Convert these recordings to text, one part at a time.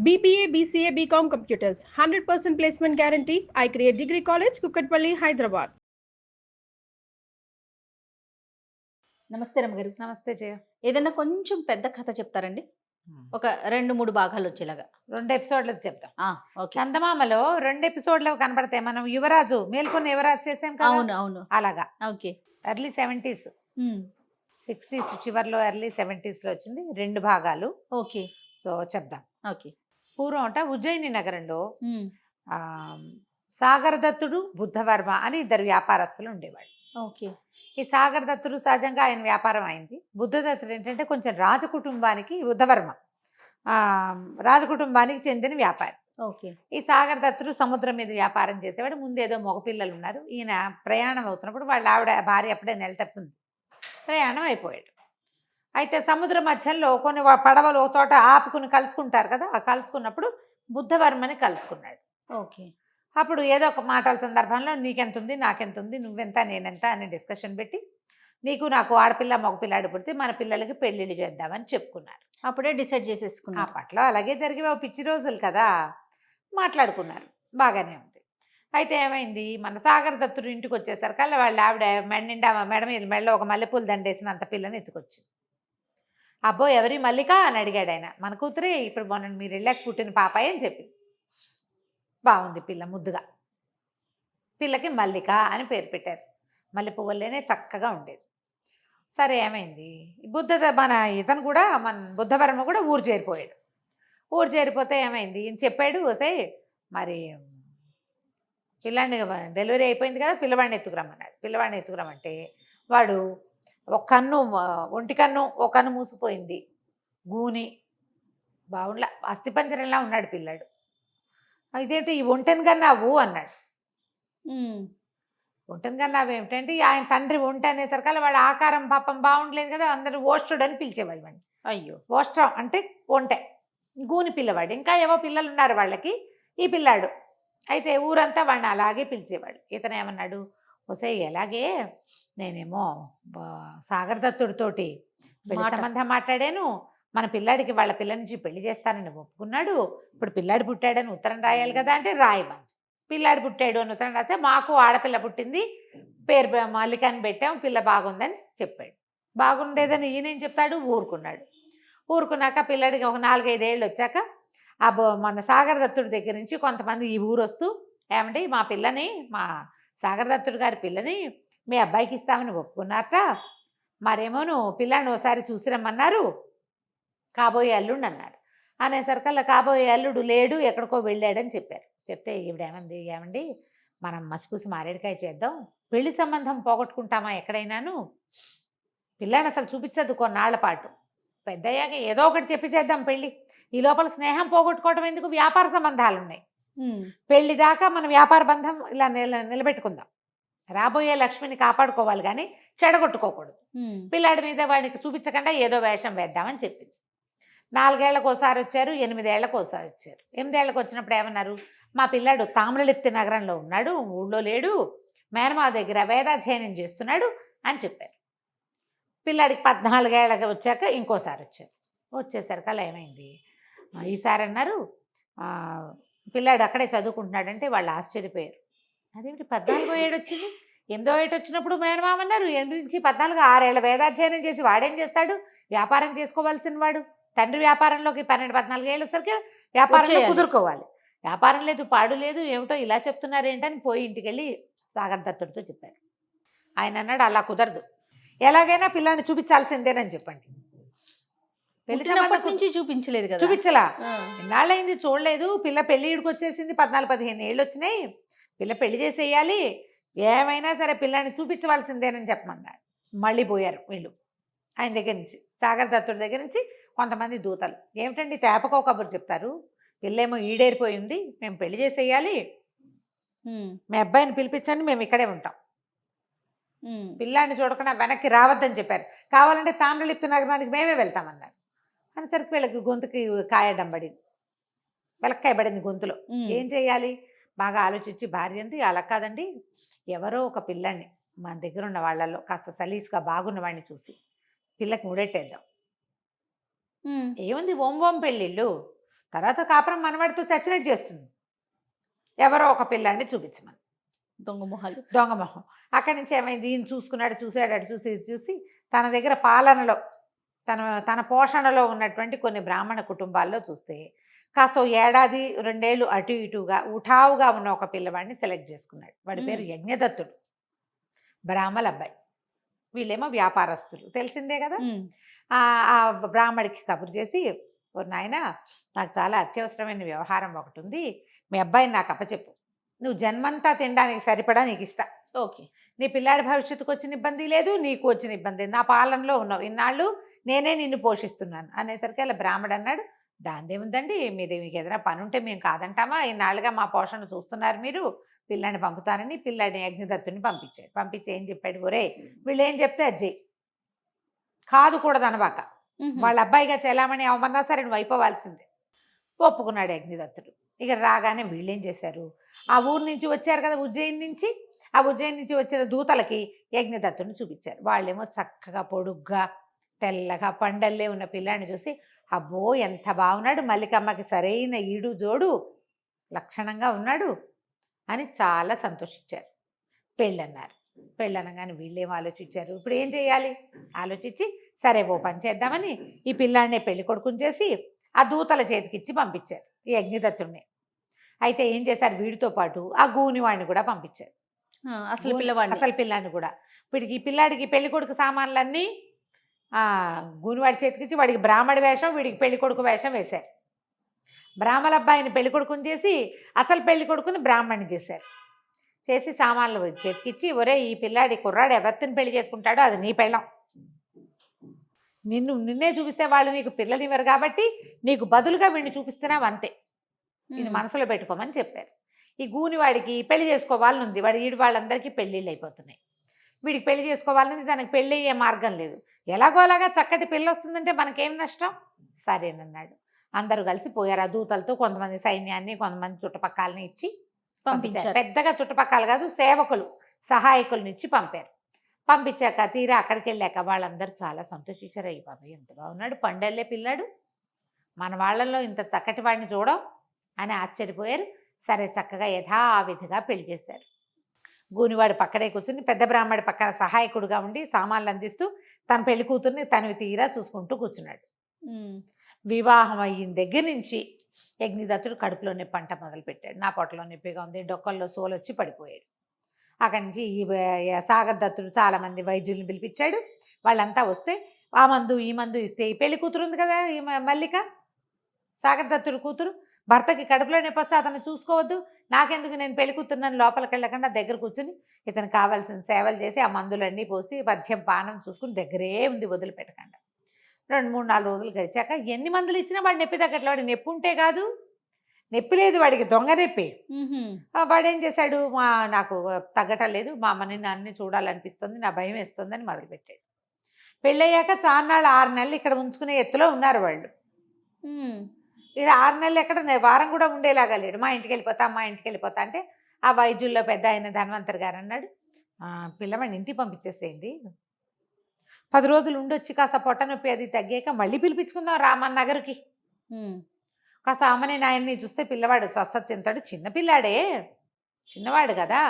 BBA, BCA, BCom Computers, 100% placement guarantee. I create Degree College, Kukatpalli, Hyderabad. నమస్తే రమ్మగారు. నమస్తే జయ. ఏదైనా కొంచెం పెద్ద కథ చెప్తారండి, ఒక 2-3 భాగాలు వచ్చేలాగా. 2 ఎపిసోడ్లకు చెప్తాం. ఓకే. చందమామలో 2 ఎపిసోడ్లు కనబడతాయి. మనం యువరాజు మేల్కొని యువరాజు చేసాం కదా, అవును అవును అలాగా. ఓకే. ఎర్లీ 70s 60s చివర్లో ఎర్లీ 70s లో వచ్చింది. 2 భాగాలు. ఓకే. సో చెప్దాం. ఓకే. పూర్వం అంట ఉజ్జయిని నగరంలో ఆ సాగర దత్తుడు, బుద్ధవర్మ అని 2 వ్యాపారస్తులు ఉండేవాళ్ళు. ఓకే. ఈ సాగర దత్తుడు సహజంగా ఆయన వ్యాపారం అయింది. బుద్ధదత్తుడు ఏంటంటే కొంచెం రాజకుటుంబానికి, బుద్ధవర్మ రాజకుటుంబానికి చెందిన వ్యాపారి. ఓకే. ఈ సాగర దత్తుడు సముద్రం మీద వ్యాపారం చేసేవాడు. ముందేదో మగపిల్లలు ఉన్నారు. ఈయన ప్రయాణం అవుతున్నప్పుడు వాళ్ళ ఆవిడ భార్య అప్పుడే నెల తప్పింది, ప్రయాణం అయిపోయాడు. అయితే సముద్ర మధ్యంలో కొన్ని పడవలు ఒక చోట ఆపుకుని కలుసుకుంటారు కదా, ఆ కలుసుకున్నప్పుడు బుద్ధవర్మని కలుసుకున్నాడు. ఓకే. అప్పుడు ఏదో ఒక మాటల సందర్భంలో నీకెంత ఉంది, నాకెంత ఉంది, నువ్వెంత నేనెంత అని డిస్కషన్ పెట్టి నీకు నాకు ఆడపిల్ల మగపిల్లాడు పుడితే మన పిల్లలకి పెళ్ళిళ్ళు చేద్దామని చెప్పుకున్నారు. అప్పుడే డిసైడ్ చేసేసుకున్నారు. అప్పట్లో అలాగే జరిగే పిచ్చి రోజులు కదా, మాట్లాడుకున్నారు. బాగానే ఉంది. అయితే ఏమైంది, మన సాగర దత్తుడు ఇంటికి వచ్చేసరికల్లా వాళ్ళ ఆవిడ మెడ మీద మెడలో ఒక మల్లెపూలు దండేసినంత పిల్లని ఎత్తుకొచ్చింది. అబ్బో ఎవరి మల్లిక అని అడిగాడు ఆయన. మన కూతురే, ఇప్పుడు మొన్న మీరు వెళ్ళాక పుట్టిన పాపాయి అని చెప్పింది. బాగుంది పిల్ల, ముద్దుగా. పిల్లకి మల్లిక అని పేరు పెట్టారు. మల్లె పువ్వులేనే చక్కగా ఉండేది. సరే ఏమైంది, ఇతను కూడా మన బుద్ధవర్మ కూడా ఊరు చేరిపోయాడు. ఊరు చేరిపోతే ఏమైంది, ఈయన చెప్పాడు, వసే మరి పిల్లాడిని డెలివరీ అయిపోయింది కదా, పిల్లవాడిని ఎత్తుకురమ్మన్నాడు. పిల్లవాడిని ఎత్తుకురమ్మంటే వాడు ఒక కన్ను, ఒంటి కన్ను ఒక కన్ను మూసిపోయింది, గూని బాగుండ్లా అస్థిపంజరంలా ఉన్నాడు పిల్లాడు. ఇదేంటి ఈ ఒంటెని కన్నావు అన్నాడు. ఒంటెని కన్నావు ఏమిటంటే ఆయన తండ్రి ఒంటె అనేసరికల్లా వాడు ఆకారం పాపం బాగుండలేదు కదా, అందరూ ఓష్టుడు అని పిలిచేవాళ్ళు వాడిని. అయ్యో, ఓష్టం అంటే ఒంటె, గూని పిల్లవాడు. ఇంకా ఏవో పిల్లలు ఉన్నారు వాళ్ళకి, ఈ పిల్లాడు. అయితే ఊరంతా వాడిని అలాగే పిలిచేవాడు. ఇతను ఏమన్నాడు, వసే ఎలాగే నేనేమో సాగర దత్తుడితోటి పెళ్లి సంబంధం మాట్లాడాను, మన పిల్లాడికి వాళ్ళ పిల్ల నుంచి పెళ్లి చేస్తానని ఒప్పుకున్నాడు, ఇప్పుడు పిల్లాడు పుట్టాడని ఉత్తరం రాయాలి కదా అంటే రాయమని. పిల్లాడు పుట్టాడు అని ఉత్తరం రాస్తే మాకు ఆడపిల్ల పుట్టింది, పేరు మల్లిక అని పెట్టాం, పిల్ల బాగుందని చెప్పాడు. బాగుండేదని ఈయనేం చెప్తాడు, ఊరుకున్నాడు. ఊరుకున్నాక పిల్లాడికి ఒక 4-5 ఏళ్ళు వచ్చాక మన సాగర దత్తుడి దగ్గర నుంచి కొంతమంది ఈ ఊరు వస్తూ, ఏమంటే మా పిల్లని, మా సాగర దత్తుడి గారి పిల్లని మీ అబ్బాయికి ఇస్తామని ఒప్పుకున్నారట, మరేమోను పిల్లాడిని ఒకసారి చూసిరమ్మన్నారు, కాబోయే అల్లుడు అన్నారు. అనేసరికల్లా కాబోయే అల్లుడు లేడు, ఎక్కడికో వెళ్ళాడని చెప్పారు. చెప్తే ఈవిడేమంది, ఏమండి మనం మసిపూసి మారేడుకాయ చేద్దాం, పెళ్లి సంబంధం పోగొట్టుకుంటామా ఎక్కడైనాను, పిల్లాడిని అసలు చూపించద్దు కొన్నాళ్ల పాటు, పెద్దయ్యాక ఏదో ఒకటి చెప్పి చేద్దాం పెళ్ళి, ఈ లోపల స్నేహం పోగొట్టుకోవడం ఎందుకు, వ్యాపార సంబంధాలు ఉన్నాయి, పెళ్లి దాకా మన వ్యాపార బంధం ఇలా నిలబెట్టుకుందాం, రాబోయే లక్ష్మిని కాపాడుకోవాలి కానీ చెడగొట్టుకోకూడదు, పిల్లాడి మీద వాడికి చూపించకుండా ఏదో వేషం వేద్దామని చెప్పింది. 4 ఏళ్లకు ఒకసారి వచ్చారు, 8 ఏళ్లకు ఒకసారి వచ్చారు. 8 ఏళ్లకు వచ్చినప్పుడు ఏమన్నారు, మా పిల్లాడు తామ్రలిప్తి నగరంలో ఉన్నాడు, ఊళ్ళో లేడు, మేనమా దగ్గర వేదాధ్యయనం చేస్తున్నాడు అని చెప్పారు. పిల్లాడికి 14 ఏళ్ళకి వచ్చాక ఇంకోసారి వచ్చారు. వచ్చేసరికల్లా ఏమైంది, ఈసారి అన్నారు పిల్లాడు అక్కడే చదువుకుంటున్నాడంటే వాళ్ళు ఆశ్చర్యపోయారు. అదేమిటి 14వ ఏడు వచ్చింది, 8వ ఏడు వచ్చినప్పుడు మేనమామన్నారు, 8 నుంచి 14, 6 ఏళ్ళ వేదాధ్యయనం చేసి వాడేం చేస్తాడు, వ్యాపారం చేసుకోవాల్సిన వాడు, తండ్రి వ్యాపారంలోకి 12-14 ఏళ్ళు సరికి వ్యాపారంలో కుదురుకోవాలి, వ్యాపారం లేదు పాడు లేదు, ఏమిటో ఇలా చెప్తున్నారు ఏంటని పోయి ఇంటికి వెళ్ళి సాగర దత్తుడితో చెప్పారు. ఆయన అన్నాడు, అలా కుదరదు, ఎలాగైనా పిల్లాన్ని చూపించాల్సిందేనని చెప్పండి. పెళ్లి నుంచి చూపించలేదు కదా, చూపించలా, ఎన్నాళ్ళైంది చూడలేదు, పిల్ల పెళ్లి ఇడికి వచ్చేసింది, 14-15 ఏళ్ళు వచ్చినాయి, పిల్ల పెళ్లి చేసేయాలి, ఏమైనా సరే పిల్లాన్ని చూపించవలసిందేనని చెప్పమన్నాడు. మళ్ళీ పోయారు వీళ్ళు ఆయన దగ్గర నుంచి, సాగర దత్తుడి దగ్గర నుంచి కొంతమంది దూతలు. ఏమిటండి తేపకో కబురు చెప్తారు, పిల్లేమో ఈడేరిపోయింది, మేము పెళ్లి చేసేయాలి, మీ అబ్బాయిని పిలిపించండి, మేము ఇక్కడే ఉంటాం, పిల్లాన్ని చూడకుండా వెనక్కి రావద్దని చెప్పారు. కావాలంటే తామ్రలిప్తి నగరానికి మేమే వెళ్తామన్నారు. అనేసరికి వీళ్ళకి గొంతుకి కాయడం పడింది, వెలక్కాయ పడింది గొంతులో. ఏం చేయాలి, బాగా ఆలోచించి భార్య అంది, అలా కాదండి, ఎవరో ఒక పిల్లాన్ని మన దగ్గర ఉన్న వాళ్ళల్లో కాస్త సలీసుగా బాగున్న వాడిని చూసి పిల్లకి ముడెట్టేద్దాం, ఏముంది ఓం పెళ్ళిళ్ళు, తర్వాత కాపురం మనవాడితో చచ్చినట్టు చేస్తుంది. ఎవరో ఒక పిల్లాడిని చూపించమని, దొంగ మొహాలు. దొంగ మొహం. అక్కడి నుంచి ఏమైంది, ఈయన చూసుకున్నాడు, చూసాడు, అటు చూసి ఇటు చూసి తన దగ్గర పాలనలో తన పోషణలో ఉన్నటువంటి కొన్ని బ్రాహ్మణ కుటుంబాల్లో చూస్తే కాస్త 1 ఏడాది 2 ఏళ్ళు అటు ఇటుగా ఉఠావుగా ఉన్న ఒక పిల్లవాడిని సెలెక్ట్ చేసుకున్నాడు. వాడి పేరు యజ్ఞదత్తుడు, బ్రాహ్మల అబ్బాయి. వీళ్ళేమో వ్యాపారస్తులు, తెలిసిందే కదా. ఆ బ్రాహ్మడికి కబురు చేసి, ఓ నాయన, నాకు చాలా అత్యవసరమైన వ్యవహారం ఒకటి ఉంది, మీ అబ్బాయిని నాకు అప్పచెప్పు, నువ్వు జన్మంతా తినడానికి సరిపడా నీకు ఇస్తా. ఓకే. నీ పిల్లాడి భవిష్యత్తుకు వచ్చిన ఇబ్బంది లేదు, నీకు వచ్చిన ఇబ్బంది, నా పాలనలో ఉన్నావు, ఇన్నాళ్ళు నేనే నిన్ను పోషిస్తున్నాను అనేసరికి అలా బ్రాహ్మడు అన్నాడు, దాందేముందండి, మీకు ఏదైనా పని ఉంటే మేము కాదంటామా, ఇన్నాళ్ళుగా మా పోషణ చూస్తున్నారు మీరు, పిల్లాడిని పంపుతానని పిల్లాడిని యజ్ఞదత్తుని పంపించాడు. పంపించి ఏం చెప్పాడు, ఒరే వీళ్ళు ఏం చెప్తే అది చెయ్యి, కాదు కూడదు అనబాక, వాళ్ళ అబ్బాయిగా చెలామణి అవమన్నా సరే నువ్వు అయిపోవాల్సిందే. ఒప్పుకున్నాడు యజ్ఞదత్తుడు. ఇక్కడ రాగానే వీళ్ళేం చేశారు, ఆ ఊరు నుంచి వచ్చారు కదా ఉజ్జయిని నుంచి, ఆ ఉజ్జయిని నుంచి వచ్చిన దూతలకి యజ్ఞదత్తుని చూపించారు. వాళ్ళేమో చక్కగా పొడుగ్గా తెల్లగా పండల్లే ఉన్న పిల్లాడిని చూసి, అబ్బో ఎంత బాగున్నాడు, మల్లికమ్మకి సరైన ఈడు జోడు, లక్షణంగా ఉన్నాడు అని చాలా సంతోషించారు. పెళ్ళన్నారు. పెళ్ళనగానే వీళ్ళేం ఆలోచించారు, ఇప్పుడు ఏం చేయాలి ఆలోచించి, సరే ఓ పని చేద్దామని ఈ పిల్లాడినే పెళ్లి కొడుకుని చేసి ఆ దూతల చేతికిచ్చి పంపించారు ఈ యజ్ఞదత్తుడిని. అయితే ఏం చేశారు, వీడితో పాటు ఆ గూనివాడిని కూడా పంపించారు. అసలు పిల్లాడిని కూడా. వీడికి ఈ పిల్లాడికి పెళ్లి కొడుకు సామాన్లన్నీ గూనివాడి చేతికిచ్చి వాడికి బ్రాహ్మడి వేషం, వీడికి పెళ్లి కొడుకు వేషం వేశారు. బ్రాహ్మణ అబ్బాయిని పెళ్లి కొడుకుని చేసి అసలు పెళ్లి కొడుకుని బ్రాహ్మణ్ణి చేశారు. చేసి సామాన్లు చేతికిచ్చి, ఒరే ఈ పిల్లాడి కుర్రాడు ఎవరిని పెళ్లి చేసుకుంటాడో అది నీ పెళ్ళం, నిన్నే చూపిస్తే వాళ్ళు నీకు పిల్లలు ఇవ్వరు కాబట్టి నీకు బదులుగా వీడిని చూపిస్తున్నావు అంతే, ఇది మనసులో పెట్టుకోమని చెప్పారు. ఈ గూనివాడికి పెళ్లి చేసుకోవాలని ఉంది, వాళ్ళందరికీ పెళ్ళిళ్ళు అయిపోతున్నాయి, వీడికి పెళ్లి చేసుకోవాలని దానికి పెళ్ళి అయ్యే మార్గం లేదు, ఎలాగోలాగా చక్కటి పెళ్ళి వస్తుందంటే మనకేం నష్టం, సరేనన్నాడు. అందరూ కలిసి పోయారు. ఆ దూతలతో కొంతమంది సైన్యాన్ని కొంతమంది చుట్టుపక్కలని ఇచ్చి పంపించారు. పెద్దగా చుట్టుపక్కల కాదు, సేవకులు సహాయకులను ఇచ్చి పంపారు. పంపించాక తీరా అక్కడికి వెళ్ళాక వాళ్ళందరూ చాలా సంతోషించారు. అయ్యి బాబాయ్ ఎంత బాగున్నాడు, పండల్లే పిల్లాడు, మన వాళ్ళల్లో ఇంత చక్కటి వాడిని చూడం అని ఆశ్చర్యపోయారు. సరే చక్కగా యథావిధిగా పెళ్లి చేశారు. గూనివాడు పక్కనే కూర్చుని పెద్ద బ్రాహ్మడి పక్కన సహాయకుడుగా ఉండి సామాన్లు అందిస్తూ తన పెళ్లి కూతుర్ని తనవి తీరా చూసుకుంటూ కూర్చున్నాడు. వివాహం అయిన దగ్గర నుంచి యజ్ఞదత్తుడు కడుపులో నొప్పి అంట మొదలుపెట్టాడు. నా పొట్టలో నొప్పిగా ఉంది, డొక్కల్లో సోలు వచ్చి పడిపోయాడు. అక్కడి నుంచి ఈ సాగర్ దత్తుడు చాలామంది వైద్యుల్ని పిలిపించాడు. వాళ్ళంతా వస్తే ఆ మందు ఈ మందు ఇస్తే, ఈ పెళ్లి కూతురు ఉంది కదా ఈ మల్లిక, సాగర్ దత్తుడు కూతురు, భర్తకి కడుపులో నొప్పి వస్తే అతను చూసుకోవద్దు, నాకెందుకు, నేను పెళ్లి కూతురునని లోపలికి వెళ్ళకుండా దగ్గర కూర్చుని ఇతను కావాల్సిన సేవలు చేసి ఆ మందులన్నీ పోసి మద్యం పానం చూసుకుని దగ్గరే ఉంది, వదిలిపెట్టకుండా. 2-3-4 రోజులు గడిచాక ఎన్ని మందులు ఇచ్చినా వాడు నొప్పి తగ్గట్లే. వాడికి నొప్పి ఉంటే కాదు, నొప్పి లేదు వాడికి, దొంగ నొప్పి. వాడేం చేశాడు, నాకు తగ్గటం లేదు, మా అమ్మని నాన్ని చూడాలనిపిస్తుంది, నా భయం వేస్తుందని మొదలుపెట్టాడు. పెళ్ళయ్యాక చాన్నాళ్ళు 6 నెలలు ఇక్కడ ఉంచుకునే ఎత్తులో ఉన్నారు వాళ్ళు. ఇక్కడ 6 నెలలు ఎక్కడ, వారం కూడా ఉండేలాగా లేడు. మా ఇంటికి వెళ్ళిపోతా అంటే ఆ వైద్యుల్లో పెద్ద ఆయన ధన్వంతరి గారు అన్నాడు, పిల్లవాడిని ఇంటికి పంపించేసేయండి, 10 రోజులు ఉండొచ్చి కాస్త పొట్ట నొప్పి అది తగ్గాక మళ్ళీ పిలిపించుకుందాం రామన్ నగర్కి, కాస్త అమ్మని నాయన్ని చూస్తే పిల్లవాడు స్వస్థత చెందుతాడు, చిన్నపిల్లాడే, చిన్నవాడు కదా,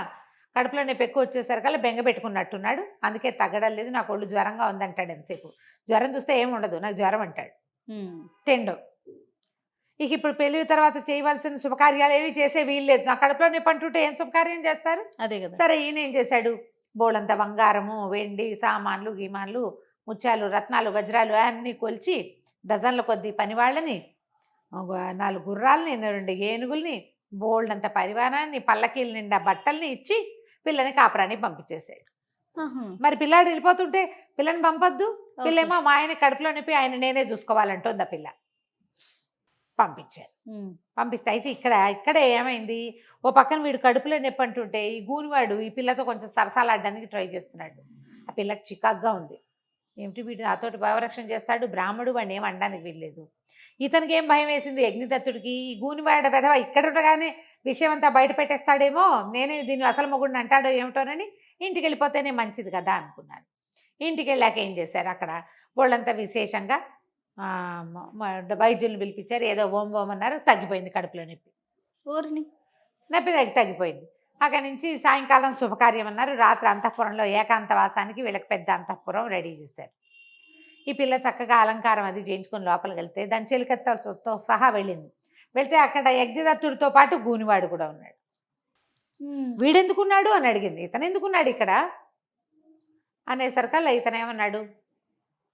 కడుపులో నొప్పి ఎక్కువ వచ్చేసరికల్లా బెంగ పెట్టుకున్నట్టున్నాడు, అందుకే తగ్గడం లేదు, నాకు ఒళ్ళు జ్వరంగా ఉందంటాడు. ఎంతసేపు జ్వరం చూస్తే ఏమి ఉండదు, నాకు జ్వరం అంటాడు, తిండు. ఇక ఇప్పుడు పెళ్లి తర్వాత చేయవలసిన శుభకార్యాలు ఏవి చేసే వీలు లేదు, నా కడుపులో నొప్పి అంటుంటే ఏం శుభకార్యం చేస్తారు, అదే కదా. సరే ఈయన ఏం చేశాడు, బోళంత బంగారము వెండి సామాన్లు గీమాన్లు ముత్యాలు రత్నాలు వజ్రాలు అన్నీ కొలిచి డజన్ల కొద్ది పనివాళ్ళని, 4 గుర్రాలని, 2 ఏనుగుల్ని, బోల్డంత పరివారాన్ని, పల్లకీల నిండా బట్టల్ని ఇచ్చి పిల్లని కాపురానికి పంపించేసాడు. మరి పిల్లాడు వెళ్ళిపోతుంటే పిల్లని పంపొద్దు, పిల్లేమో మా ఆయన కడుపులో నొప్పి ఆయన నేనే చూసుకోవాలంటుంది ఆ పిల్ల. పంపించారు. పంపిస్తే అయితే ఇక్కడే ఏమైంది, ఓ పక్కన వీడు కడుపులో నొప్పి అంటుంటే ఈ గూనివాడు ఈ పిల్లతో కొంచెం సరసాలాడడానికి ట్రై చేస్తున్నాడు. ఆ పిల్లకి చికాగ్గా ఉంది, ఏమిటి వీడు నాతోటి భావరక్షణ చేస్తాడు, బ్రాహ్మడు వాడిని ఏం అనడానికి వీల్లేదు. ఇతనికి ఏం భయం వేసింది యజ్ఞదత్తుడికి, ఈ గూనివాడ పెదవ ఇక్కడ ఉండగానే విషయం అంతా బయట పెట్టేస్తాడేమో, నేనే దీన్ని అసలు మొగుడిని అంటాడో ఏమిటోనని ఇంటికి వెళ్ళిపోతేనే మంచిది కదా అనుకున్నాను. ఇంటికి వెళ్ళాక ఏం చేశారు, అక్కడ వాళ్ళంతా విశేషంగా వైద్యులను పిలిపించారు, ఏదో ఓం ఓం అన్నారు, తగ్గిపోయింది కడుపులో నొప్పి. ఊరిని నొప్పి తగ్గిపోయింది. అక్కడి నుంచి సాయంకాలం శుభకార్యం అన్నారు, రాత్రి అంతఃపురంలో ఏకాంతవాసానికి వీళ్ళకి పెద్ద అంతఃపురం రెడీ చేశారు. ఈ పిల్ల చక్కగా అలంకారం అది చేయించుకొని లోపలికి వెళ్తే దాని చెలికత్తలతో సహా వెళ్ళింది. వెళ్తే అక్కడ యజ్ఞదత్తుడితో పాటు గూనివాడు కూడా ఉన్నాడు. వీడెందుకున్నాడు అని అడిగింది. ఇతను ఎందుకున్నాడు ఇక్కడ అనేసరికల్లా ఇతను ఏమన్నాడు,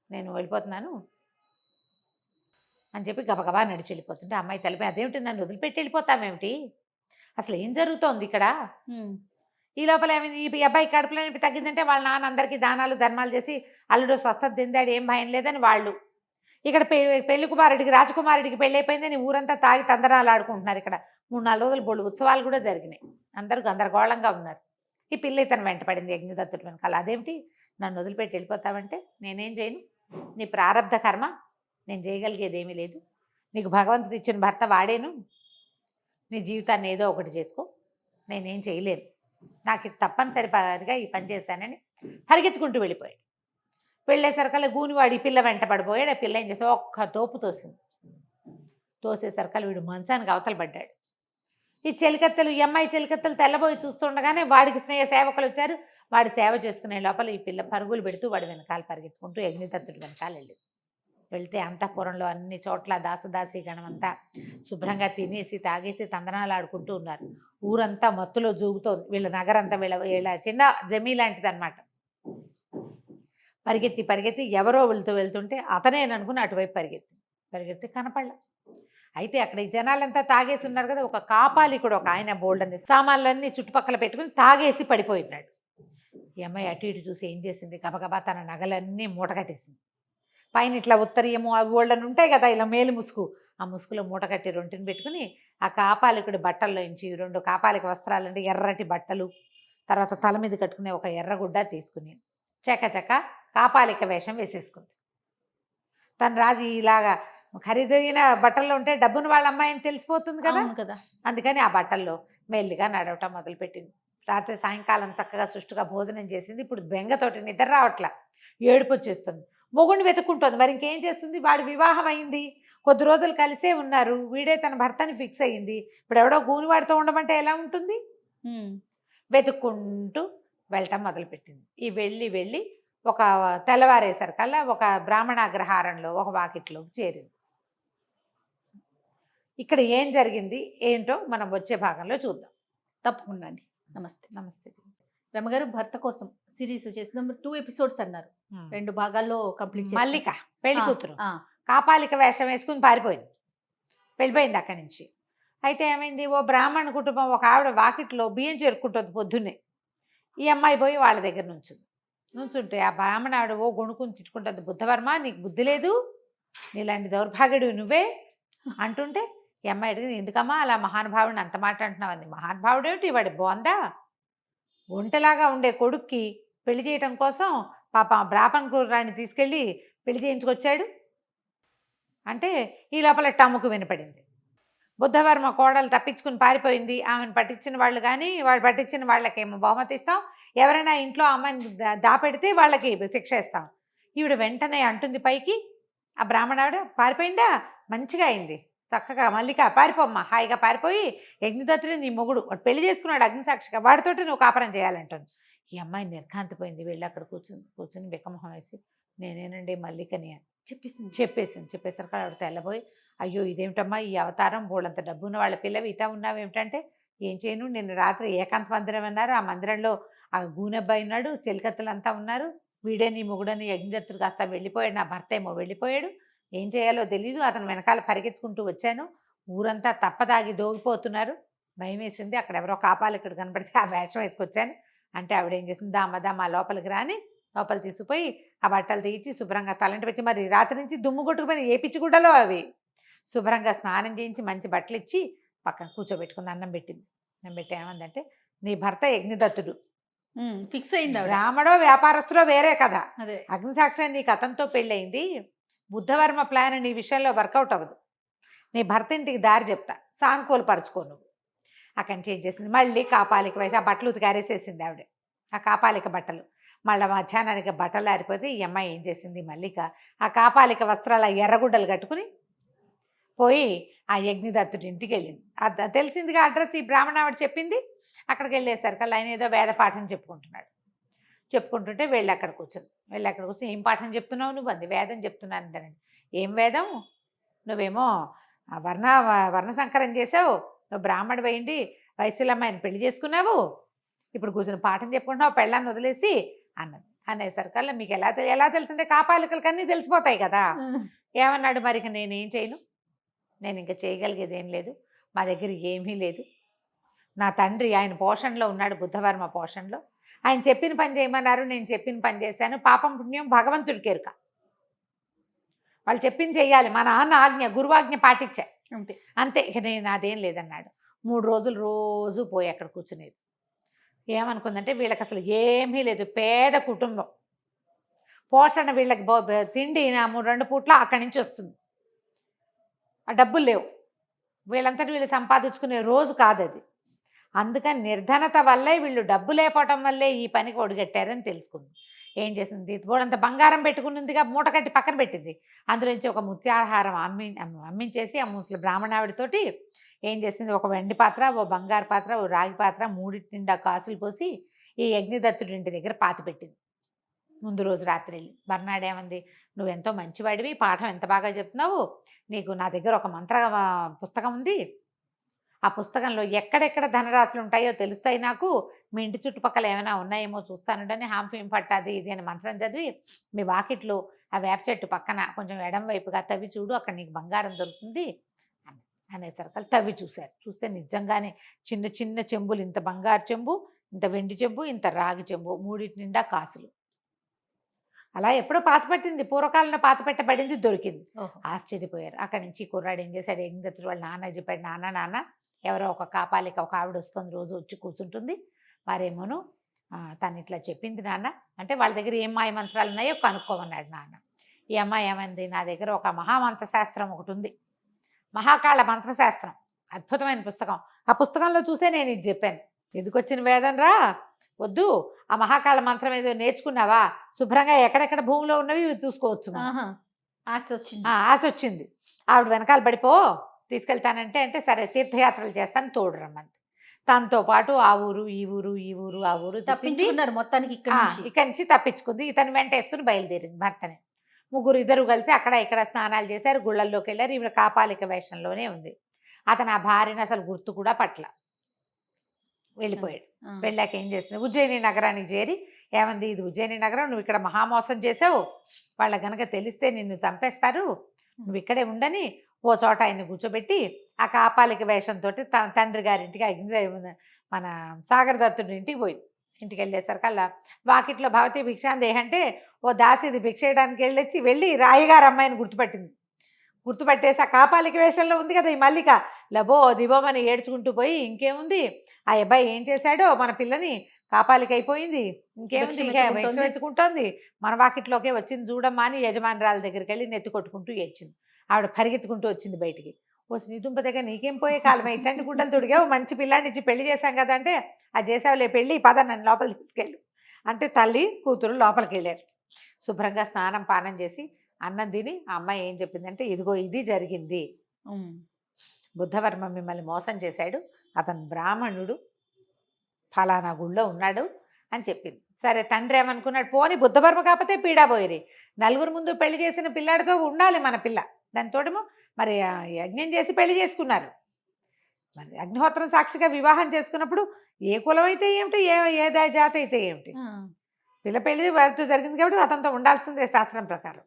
నేను వెళ్ళిపోతున్నాను అని చెప్పి గబగబా నడిచి వెళ్ళిపోతుంటే అమ్మాయి తలిపి, అదేమిటి నన్ను వదిలిపెట్టి వెళ్ళిపోతామేమిటి, అసలు ఏం జరుగుతోంది ఇక్కడ. ఈ లోపల ఏమైంది, ఈ అబ్బాయి కడుపులో నొప్పి తగ్గిందంటే వాళ్ళ నాన్న అందరికీ దానాలు ధర్మాలు చేసి అల్లుడు స్వస్థత చెందాడు, ఏం భయం లేదని వాళ్ళు. ఇక్కడ పెళ్లి కుమారుడికి రాజకుమారుడికి పెళ్ళి అయిపోయిందని ఊరంతా తాగి తందనాలు ఆడుకుంటున్నారు. ఇక్కడ 3-4 రోజులు బోళ్ళు ఉత్సవాలు కూడా జరిగినాయి. అందరూ గందరగోళంగా ఉన్నారు. ఈ పిల్ల ఇతను వెంటపడింది యజ్ఞదత్తుడి వెనకాల. అదేమిటి నన్ను వదిలిపెట్టి వెళ్ళిపోతావంటే, నేనేం చేయను, నీ ప్రారంధ కర్మ, నేను చేయగలిగేది ఏమీ లేదు, నీకు భగవంతుడు ఇచ్చిన భర్త వాడేను, నీ జీవితాన్ని ఏదో ఒకటి చేసుకో, నేనేం చేయలేను, నాకు ఇది తప్పనిసరిగా ఈ పని చేశానని పరిగెత్తుకుంటూ వెళ్ళిపోయాడు. వెళ్ళేసరికల్లా గూనివాడు ఈ పిల్ల వెంట పడిపోయాడు. ఆ పిల్ల ఏం చేస్తే ఒక్క తోపు తోసింది. తోసేసరికల్లా వీడు మంచానికి అవతల పడ్డాడు. ఈ చెలికత్తెలు, ఈ అమ్మాయి చెలికత్తెలు తెల్లబోయి చూస్తుండగానే వాడికి స్నేహ సేవకులు వచ్చారు. వాడి సేవ చేసుకునే లోపల ఈ పిల్ల పరుగులు పెడుతూ వాడి వెనకాల పరిగెత్తుకుంటూ యజ్ఞదత్తుడి వెనకాల వెళ్ళింది. వెళ్తే అంతఃపురంలో అన్ని చోట్ల దాసదాసి గణమంతా శుభ్రంగా తినేసి తాగేసి తందనాలు ఆడుకుంటూ ఉన్నారు. ఊరంతా మత్తులో జూగుతోంది. వీళ్ళ నగరంతా వీళ్ళ చిన్న జమీ లాంటిది అనమాట. పరిగెత్తి ఎవరో వెళ్తుంటే అతనేననుకుని అటువైపు పరిగెత్తి కనపడలే. అయితే అక్కడ ఈ జనాలంతా తాగేసి ఉన్నారు కదా, ఒక కాపాలికుడు ఒక ఆయన బోల్డని సామాన్లన్నీ చుట్టుపక్కల పెట్టుకుని తాగేసి పడిపోయినాడు. ఈ అమ్మాయి అటు ఇటు చూసి ఏం చేసింది, గబగబా తన నగలన్నీ మూట కట్టేసింది. పైన ఇట్లా ఉత్తరీయము అవి ఓళ్ళని ఉంటాయి కదా, ఇలా మేలు ముసుగు, ఆ ముసుగులో మూట కట్టి రొంటిని పెట్టుకుని ఆ కాపాలికుడి బట్టల్లో నుంచి 2 కాపాలిక వస్త్రాలంటే ఎర్రటి బట్టలు, తర్వాత తల మీద కట్టుకునే ఒక ఎర్రగుడ్డ తీసుకుని చకచక కాపాలిక వేషం వేసేసుకుంది. తన రాజు ఇలాగా ఖరీదైన బట్టల్లో ఉంటే డబ్బును వాళ్ళ అమ్మాయిని తెలిసిపోతుంది కదా, అందుకని ఆ బట్టల్లో మెల్లిగా నడవటం మొదలుపెట్టింది. రాత్రి సాయంకాలం చక్కగా సుష్టుగా భోజనం చేసింది. ఇప్పుడు బెంగతోటి నిద్ర రావట్లా, ఏడుపు వచ్చేస్తుంది. మొగుడిని వెతుక్కుంటుంది. మరి ఇంకేం చేస్తుంది, వాడి వివాహం అయింది, కొద్ది రోజులు కలిసే ఉన్నారు, వీడే తన భర్తని ఫిక్స్ అయ్యింది. ఇప్పుడు ఎవడో గూనివాడితో ఉండమంటే ఎలా ఉంటుంది, వెతుక్కుంటూ వెళ్ళటం మొదలుపెట్టింది. ఈ వెళ్ళి ఒక తెల్లవారేసరికల్లా ఒక బ్రాహ్మణ అగ్రహారంలో ఒక వాకిట్లోకి చేరింది. ఇక్కడ ఏం జరిగింది ఏంటో మనం వచ్చే భాగంలో చూద్దాం. తప్పకుండా అండి. నమస్తే. నమస్తే రమగారు, భర్త కోసం సిరీస్ చేసిన 2 ఎపిసోడ్స్ అన్నారు, 2 భాగాల్లో కంప్లీట్. మల్లిక పెళ్లి కూతురు కాపాలిక వేషం వేసుకుని వెళ్ళిపోయింది అక్కడి నుంచి. అయితే ఏమైంది, ఓ బ్రాహ్మణ కుటుంబం ఒక ఆవిడ వాకిట్లో బియ్యం చేరుకుంటుంది పొద్దున్నే. ఈ అమ్మాయి పోయి వాళ్ళ దగ్గర నుంచుంటే ఆ బ్రాహ్మణ ఆవిడ ఓ గొణుకుని తిట్టుకుంటుంది, బుద్ధవర్మ నీకు బుద్ధి లేదు, నీలాంటి దౌర్భాగ్యుడు నువ్వే అంటుంటే ఈ అమ్మాయి అడిగింది, ఎందుకమ్మా అలా మహానుభావుడిని అంత మాట అంటున్నావని. మహానుభావుడు ఏమిటి, వాడి బోందా, ఒంటలాగా ఉండే కొడుక్కి పెళ్లి చేయటం కోసం పాప బ్రాహ్మణ కుర్రాన్ని తీసుకెళ్ళి పెళ్లి చేయించుకొచ్చాడు అంటే ఈ లోపల టమ్ముకు వినపడింది. బుద్ధవర్మ కోడలు తప్పించుకుని పారిపోయింది, ఆమెను పట్టించిన వాళ్ళు కానీ వాడు పట్టించిన వాళ్ళకేమో బహుమతి ఇస్తాం, ఎవరైనా ఇంట్లో అమ్మాయిని దాపెడితే వాళ్ళకి శిక్ష ఇస్తాం. ఈవిడ వెంటనే అంటుంది పైకి, ఆ బ్రాహ్మణావిడ పారిపోయిందా, మంచిగా అయింది, చక్కగా మల్లిక పారిపోమ్మా, హాయిగా పారిపోయి యజ్ఞదత్తుడు నీ మొగుడు వాడు పెళ్లి చేసుకున్నాడు అగ్నిసాక్షిగా, వాడితోటి నువ్వు కాపురం చేయాలంటుంది. ఈ అమ్మాయి నిర్ఘాంతపోయింది. వెళ్ళి అక్కడ కూర్చుని బిక్కమొహం వేసి నేనేనండి మల్లికని అని చెప్పేసరికి ఆవిడ తెల్లబోయి, అయ్యో ఇదేమిటమ్మా ఈ అవతారం, బోళ్ళంత డబ్బున్న వాళ్ళ పిల్లవి ఇటా ఉన్నావేమిటంటే, ఏం చేయను, నిన్న రాత్రి ఏకాంత మందిరం అన్నారు, ఆ మందిరంలో ఆ గూనెబ్బాయి ఉన్నాడు, చెలికత్తలంతా ఉన్నారు, వీడే నీ మొగుడని యజ్ఞదత్తుడు కాస్త వెళ్ళిపోయాడు, నా భర్త ఏమో వెళ్ళిపోయాడు, ఏం చేయాలో తెలీదు, అతను వెనకాల పరిగెత్తుకుంటూ వచ్చాను, ఊరంతా తప్పదాగి దోగిపోతున్నారు, భయం వేసింది, అక్కడ ఎవరో కాపాలికుడు కనపడితే ఆ వేషం వేసుకొచ్చాను అంటే ఆవిడ ఏం చేసింది, దామా లోపలికి రాని లోపల తీసుకుపోయి ఆ బట్టలు తీసి శుభ్రంగా తలంటి పెట్టి, మరి రాత్రి నుంచి దుమ్ము కొట్టుకుపోయిన ఏ పిచ్చిగుడ్డలో అవి, శుభ్రంగా స్నానం చేయించి మంచి బట్టలు ఇచ్చి పక్కన కూర్చోబెట్టుకుంది, అన్నం పెట్టింది. అన్నం పెట్టి ఏమందంటే, నీ భర్త యజ్ఞదత్తుడు ఫిక్స్ అయింది, బ్రాహ్మడో వ్యాపారస్తులో వేరే కదా, అదే అగ్నిసాక్షి నీకు అతనితో పెళ్ళయింది, బుద్ధవర్మ ప్లాన్ నీ విషయంలో వర్కౌట్ అవ్వదు, నీ భర్త ఇంటికి దారి చెప్తా, సానుకూలపరచుకో నువ్వు. అక్కడి నుంచి ఏం చేసింది, మళ్ళీ కాపాలిక వేసి ఆ బట్టలు ఉతికారేసేసింది ఆవిడ, ఆ కాపాలిక బట్టలు మళ్ళీ మధ్యాహ్నానికి బట్టలు ఆరిపోతే ఈ అమ్మాయి ఏం చేసింది మల్లిక ఆ కాపాలిక వస్త్రాల ఎర్రగుడ్డలు కట్టుకుని పోయి ఆ యజ్ఞదత్తుడి ఇంటికి వెళ్ళింది. తెలిసిందిగా అడ్రస్ ఈ బ్రాహ్మణావిడ చెప్పింది. అక్కడికి వెళ్ళేసరికి ఆయన ఏదో వేద పాఠం చెప్పుకుంటున్నాడు. చెప్పుకుంటుంటే వెళ్ళి అక్కడ కూర్చొని ఏం పాఠం చెప్తున్నావు నువ్వు? అంది. వేదం చెప్తున్నాను అంటానండి. ఏం వేదం? నువ్వేమో వర్ణ సంకరం చేసావు, నువ్వు బ్రాహ్మణ వేయండి వయసులమ్మాయిని పెళ్లి చేసుకున్నావు, ఇప్పుడు కూర్చొని పాఠం చెప్పుకుంటున్నావు పెళ్ళాన్ని వదిలేసి అన్నది. అనేసరికల్లా మీకు ఎలా తెలుసుంటే కాపాలికలకి అన్నీ తెలిసిపోతాయి కదా. ఏమన్నాడు, మరి నేనేం చేయను, నేను ఇంకా చేయగలిగేది ఏం లేదు, మా దగ్గర ఏమీ లేదు, నా తండ్రి ఆయన పోషణలో ఉన్నాడు, బుద్ధవర్మ పోషణలో, ఆయన చెప్పిన పని చేయమన్నారు, నేను చెప్పిన పని చేశాను, పాపం పుణ్యం భగవంతుడికి ఎరుక, వాళ్ళు చెప్పింది చెయ్యాలి, మా నాన్న ఆజ్ఞ గురువాజ్ఞ పాటించా అంతే, ఇక నేను అదేం లేదన్నాడు. 3 రోజులు రోజు పోయి అక్కడ కూర్చునేది. ఏమనుకుందంటే వీళ్ళకి అసలు ఏమీ లేదు, పేద కుటుంబం, పోషణ వీళ్ళకి తిండి 2 పూట్ల అక్కడి నుంచి వస్తుంది, ఆ డబ్బులు లేవు, వీళ్ళంతటి వీళ్ళు సంపాదించుకునే రోజు కాదు అది. అందుకని నిర్ధనత వల్లే వీళ్ళు డబ్బు లేకపోవటం వల్లే ఈ పనికి ఒడిగట్టారని తెలుసుకుంది. ఏం చేసింది, బోడంత బంగారం పెట్టుకున్నదిగా మూట కట్టి పక్కన పెట్టింది. అందులో నుంచి ఒక ముత్యాహారం అమ్మించేసి ఆ ముసలి బ్రాహ్మణావిడితోటి ఏం చేసింది, ఒక వెండి పాత్ర, ఓ బంగారు పాత్ర, ఓ రాగి పాత్ర, 3 నిండా కాసులు పోసి ఈ యజ్ఞదత్తుడి ఇంటి దగ్గర పాతి పెట్టింది. ముందు రోజు రాత్రి వెళ్ళి మర్నాడేమంది, నువ్వెంతో మంచివాడివి, పాఠం ఎంత బాగా చెప్తున్నావు, నీకు నా దగ్గర ఒక మంత్ర పుస్తకం ఉంది, ఆ పుస్తకంలో ఎక్కడెక్కడ ధనరాశులు ఉంటాయో తెలుస్తాయి నాకు, మీ ఇంటి చుట్టుపక్కల ఏమైనా ఉన్నాయేమో చూస్తానుండని హాంఫీం పట్టాది ఇది అని మంత్రం చదివి మీ వాకిట్లో ఆ వేప చెట్టు పక్కన కొంచెం ఎడం వైపుగా తవ్వి చూడు, అక్కడ నీకు బంగారం దొరుకుతుంది అనేసరికి తవ్వి చూశారు. చూస్తే నిజంగానే చిన్న చిన్న చెంబులు, ఇంత బంగారు చెంబు, ఇంత వెండి చెంబు, ఇంత రాగి చెంబు, 3 నిండా కాసులు. అలా ఎప్పుడో పాతపెట్టింది, పూర్వకాలంలో పాతపెట్టబడింది దొరికింది. ఆశ్చర్యపోయారు. అక్కడి నుంచి కుర్రాడు ఏం చేశాడు, యజ్ఞదత్తుడు వాళ్ళ నాన్న చెప్పాడు, నాన్న ఎవరో ఒక కాపాలిక ఒక ఆవిడ వస్తుంది, రోజు వచ్చి కూర్చుంటుంది, మరేమోను తను ఇట్లా చెప్పింది నాన్న అంటే, వాళ్ళ దగ్గర ఏం మాయ మంత్రాలు ఉన్నాయో కనుక్కోమన్నాడు నాన్న. ఈ అమ్మాయి ఏమైంది, నా దగ్గర ఒక మహామంత్రశాస్త్రం ఒకటి ఉంది, మహాకాళ మంత్రశాస్త్రం, అద్భుతమైన పుస్తకం, ఆ పుస్తకంలో చూసే నేను ఇది చెప్పాను, ఎందుకొచ్చిన వేదం రా వద్దు, ఆ మహాకాళ మంత్రం ఏదో నేర్చుకున్నావా, శుభ్రంగా ఎక్కడెక్కడ భూమిలో ఉన్నవి చూసుకోవచ్చు. ఆశ వచ్చింది, ఆవిడ వెనకాల పడిపో తీసుకెళ్తానంటే, సరే తీర్థయాత్రలు చేస్తాను తోడు రమ్మంది. తనతో పాటు ఆ ఊరు ఈ ఊరు ఆ ఊరు తప్పించుకున్నారు మొత్తానికి, ఇక్కడి నుంచి తప్పించుకుంది. ఇతను వెంట వేసుకుని బయలుదేరింది భర్తని. ఇద్దరు కలిసి అక్కడ ఇక్కడ స్నానాలు చేశారు, గుళ్ళల్లోకి వెళ్ళారు. ఈవిడ కాపాలిక వేషంలోనే ఉంది. అతను ఆ భార్యను అసలు గుర్తు కూడా పట్ల వెళ్ళిపోయాడు. వెళ్ళాక ఏం చేసింది, ఉజ్జయిని నగరానికి చేరి ఏమంది, ఇది ఉజ్జయిని నగరం, నువ్వు ఇక్కడ మహామోసం చేసావు, వాళ్ళ గనక తెలిస్తే నిన్ను చంపేస్తారు, నువ్వు ఇక్కడే ఉండని ఓ చోట ఆయన్ని కూర్చోబెట్టి ఆ కాపాలిక వేషంతో తండ్రి గారింటికి మన సాగరదత్తుడి ఇంటికి పోయింది. ఇంటికి వెళ్ళేసరికల్లా వాకిట్లో భవతి భిక్షాందేహ అంటే ఓ దాసిది భిక్ష చేయడానికి వెళ్ళి రాయిగారు అమ్మాయిని గుర్తుపట్టేసి ఆ కాపాలిక వేషంలో ఉంది కదా ఈ మల్లిక, లబో దిబోమని ఏడ్చుకుంటూ పోయి, ఇంకేముంది ఆ అబ్బాయి ఏం చేశాడో, మన పిల్లని కాపాలిక అయిపోయింది, ఇంకేముంది భిక్ష ఎత్తుకుంటోంది, మన వాకిట్లోకే వచ్చింది చూడమ్మా అని యజమానురాల దగ్గరికి వెళ్ళి నెత్తి కొట్టుకుంటూ ఏడ్చింది. ఆవిడ పరిగెత్తుకుంటూ వచ్చింది బయటికి. వచ్చి నీ దుంప దగ్గర నీకేం పోయే కాలమే, ఇట్లాంటి గుడ్డలు తొడిగావు, మంచి పిల్లాడిని ఇచ్చి పెళ్లి చేశాం కదా అంటే, అది చేసావులే పెళ్ళి, పద నన్ను లోపలికి తీసుకెళ్ళు అంటే తల్లి కూతురు లోపలికి వెళ్ళారు. శుభ్రంగా స్నానం పానం చేసి అన్నం తిని ఆ అమ్మాయి ఏం చెప్పిందంటే, ఇదిగో ఇది జరిగింది, బుద్ధవర్మ మిమ్మల్ని మోసం చేశాడు, అతను బ్రాహ్మణుడు, ఫలానా గుళ్ళో ఉన్నాడు అని చెప్పింది. సరే తండ్రి ఏమనుకున్నాడు, పోని బుద్ధవర్మ కాకపోతే పీడాపోయిరి, 4 ముందు పెళ్లి చేసిన పిల్లాడితో ఉండాలి మన పిల్ల, దానితోటేమో మరి యజ్ఞం చేసి పెళ్లి చేసుకున్నారు, మరి అగ్నిహోత్రం సాక్షిగా వివాహం చేసుకున్నప్పుడు ఏ కులం అయితే ఏమిటి, ఏ జాతి అయితే ఏమిటి, పిల్ల పెళ్లి వారితో జరిగింది కాబట్టి అతనితో ఉండాల్సిందే శాస్త్రం ప్రకారం.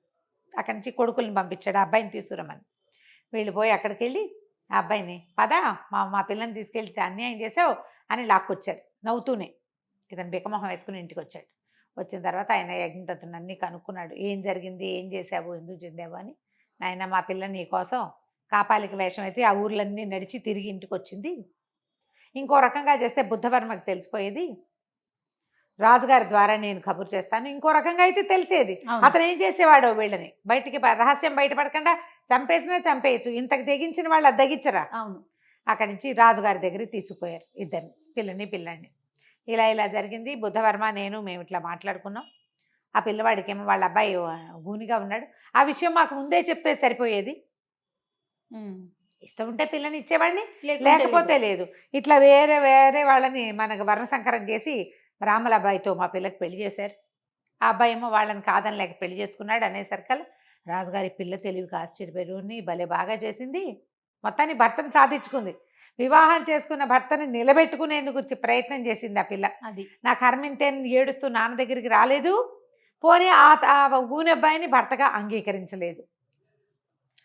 అక్కడి నుంచి పంపించాడు ఆ అబ్బాయిని తీసుకురమ్మని. వెళ్ళిపోయి అక్కడికి వెళ్ళి ఆ అబ్బాయిని పద మా పిల్లని తీసుకెళ్ళి అన్యాయం చేసావు అని లాక్కొచ్చారు నవ్వుతూనే. ఇతను బికమొహం వేసుకుని ఇంటికి వచ్చాడు. వచ్చిన తర్వాత ఆయన యజ్ఞదత్తుని అన్నీ కనుక్కున్నాడు, ఏం జరిగింది, ఏం చేసావు, ఎందుకు చెందావు అని. నాయన మా పిల్ల నీ కోసం కాపాలిక వేషం అయితే ఆ ఊర్లన్నీ నడిచి తిరిగి ఇంటికి వచ్చింది, ఇంకో రకంగా చేస్తే బుద్ధవర్మకు తెలిసిపోయేది, రాజుగారి ద్వారా నేను కబురు చేస్తాను, ఇంకో రకంగా అయితే తెలిసేది, అతను ఏం చేసేవాడో వీళ్ళని బయటికి రహస్యం బయటపడకుండా చంపేసినా చంపేయచ్చు, ఇంతకు తెగించిన వాళ్ళు అది తెగించరా. అవును. అక్కడి నుంచి రాజుగారి దగ్గరికి తీసుకుపోయారు ఇద్దరిని, పిల్లని. ఇలా ఇలా జరిగింది, బుద్ధవర్మ నేను మేము ఇట్లా మాట్లాడుకున్నాం. ఆ పిల్లవాడికేమో వాళ్ళ అబ్బాయి గూనిగా ఉన్నాడు. ఆ విషయం మాకు ముందే చెప్తే సరిపోయేది. ఇష్టం ఉంటే పిల్లని ఇచ్చేవాడిని, లేకపోతే లేదు. ఇట్లా వేరే వేరే వాళ్ళని మనకు వర్ణసంకరం చేసి రాముల అబ్బాయితో మా పిల్లకి పెళ్లి చేశారు. ఆ అబ్బాయి ఏమో వాళ్ళని కాదని లేక పెళ్లి చేసుకున్నాడు. అనేసరికల్ రాజుగారి పిల్ల తెలివికి ఆశ్చర్యపోయి భలే బాగా చేసింది, మొత్తాన్ని భర్తను సాధించుకుంది. వివాహం చేసుకున్న భర్తను నిలబెట్టుకునేందుకు ప్రయత్నం చేసింది ఆ పిల్ల. అది నా కర్మింతే ఏడుస్తూ నాన్న దగ్గరికి రాలేదు, పోనీ ఆ గూని అబ్బాయిని భర్తగా అంగీకరించలేదు.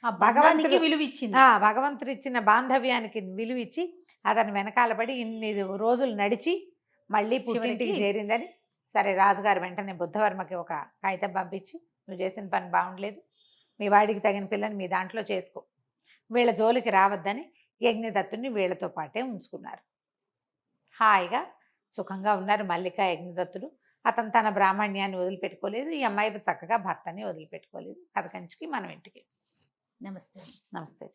ఆ భగవంతుడికి విలువ ఇచ్చింది. భగవంతుడు ఇచ్చిన బాంధవ్యానికి విలువ ఇచ్చి అతను వెనకాలబడి ఇన్ని రోజులు నడిచి మళ్ళీ పుట్టింటికి చేరిందని. సరే రాజుగారు వెంటనే బుద్ధవర్మకి ఒక కాగితం పంపించి, నువ్వు చేసిన పని బాగుండలేదు, మీ వాడికి తగిన పిల్లని మీ దాంట్లో చేసుకో, వీళ్ళ జోలికి రావద్దని యజ్ఞదత్తుని వీళ్ళతో పాటే ఉంచుకున్నారు. హాయిగా సుఖంగా ఉన్నారు మల్లిక యజ్ఞదత్తుడు. అతను తన బ్రాహ్మణ్యాన్ని వదిలిపెట్టుకోలేదు, ఈ అమ్మాయి చక్కగా భర్తని వదిలిపెట్టుకోలేదు. కథ కంచికి మనం ఇంటికి. నమస్తే. నమస్తే.